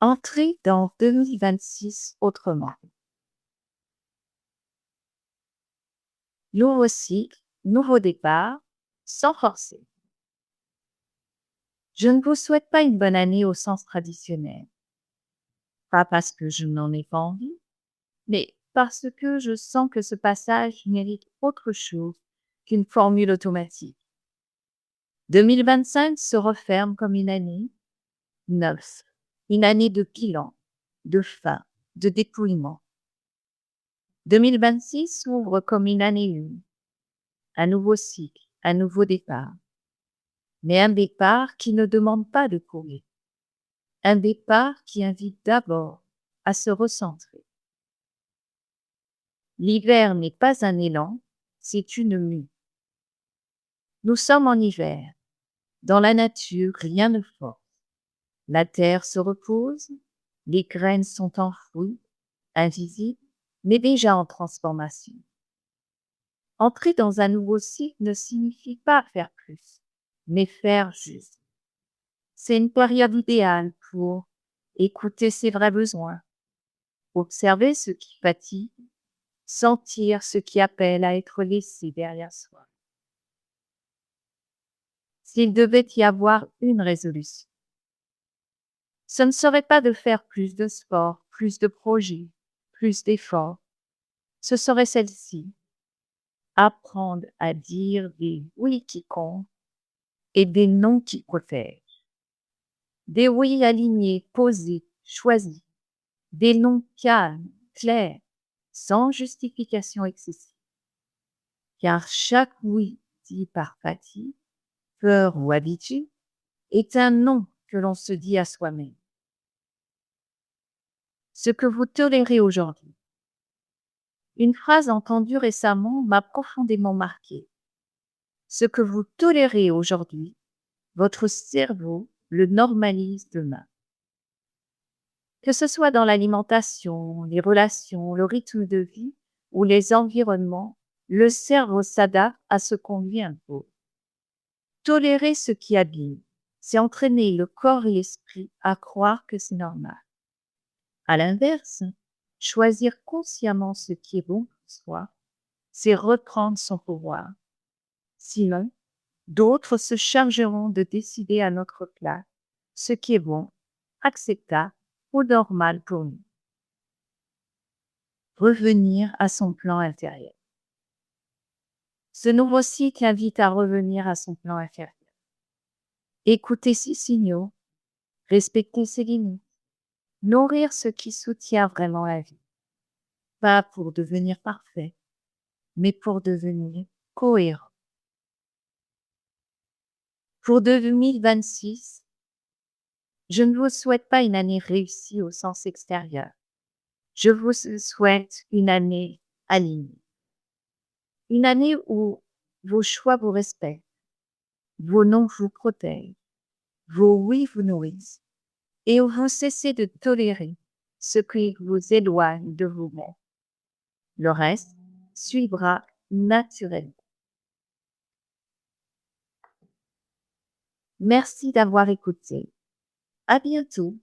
Entrez dans 2026 autrement. Nouveau cycle, nouveau départ, sans forcer. Je ne vous souhaite pas une bonne année au sens traditionnel. Pas parce que je n'en ai pas envie, mais parce que je sens que ce passage mérite autre chose qu'une formule automatique. 2025 se referme comme une année neuve, une année de bilan, de fin, de dépouillement. 2026 s'ouvre comme une année une, un nouveau cycle, un nouveau départ. Mais un départ qui ne demande pas de courir. Un départ qui invite d'abord à se recentrer. L'hiver n'est pas un élan, c'est une mue. Nous sommes en hiver. Dans la nature, rien ne force. La terre se repose, les graines sont enfouies, invisibles, mais déjà en transformation. Entrer dans un nouveau cycle ne signifie pas faire plus, mais faire juste. C'est une période idéale pour écouter ses vrais besoins, observer ce qui fatigue, sentir ce qui appelle à être laissé derrière soi. S'il devait y avoir une résolution, ce ne serait pas de faire plus de sport, plus de projets, plus d'efforts. Ce serait celle-ci. Apprendre à dire des oui qui comptent et des non qui protègent. Des oui alignés, posés, choisis. Des non calmes, clairs, sans justification excessive. Car chaque oui dit par fatigue, peur ou habitude est un non que l'on se dit à soi-même. Ce que vous tolérez aujourd'hui. Une phrase entendue récemment m'a profondément marquée. Ce que vous tolérez aujourd'hui, votre cerveau le normalise demain. Que ce soit dans l'alimentation, les relations, le rythme de vie ou les environnements, le cerveau s'adapte à ce qu'on lui impose. Tolérer ce qui abîme, c'est entraîner le corps et l'esprit à croire que c'est normal. À l'inverse, choisir consciemment ce qui est bon pour soi, c'est reprendre son pouvoir. Sinon, d'autres se chargeront de décider à notre place ce qui est bon, acceptable ou normal pour nous. Revenir à son plan intérieur. Ce nouveau cycle invite à revenir à son plan intérieur. Écouter ses signaux, respecter ses limites, nourrir ce qui soutient vraiment la vie. Pas pour devenir parfait, mais pour devenir cohérent. Pour 2026, je ne vous souhaite pas une année réussie au sens extérieur. Je vous souhaite une année alignée. Une année où vos choix vous respectent, vos non vous protègent, vos oui vous nourrissent, et où vous cessez de tolérer ce qui vous éloigne de vous-même. Le reste suivra naturellement. Merci d'avoir écouté. À bientôt.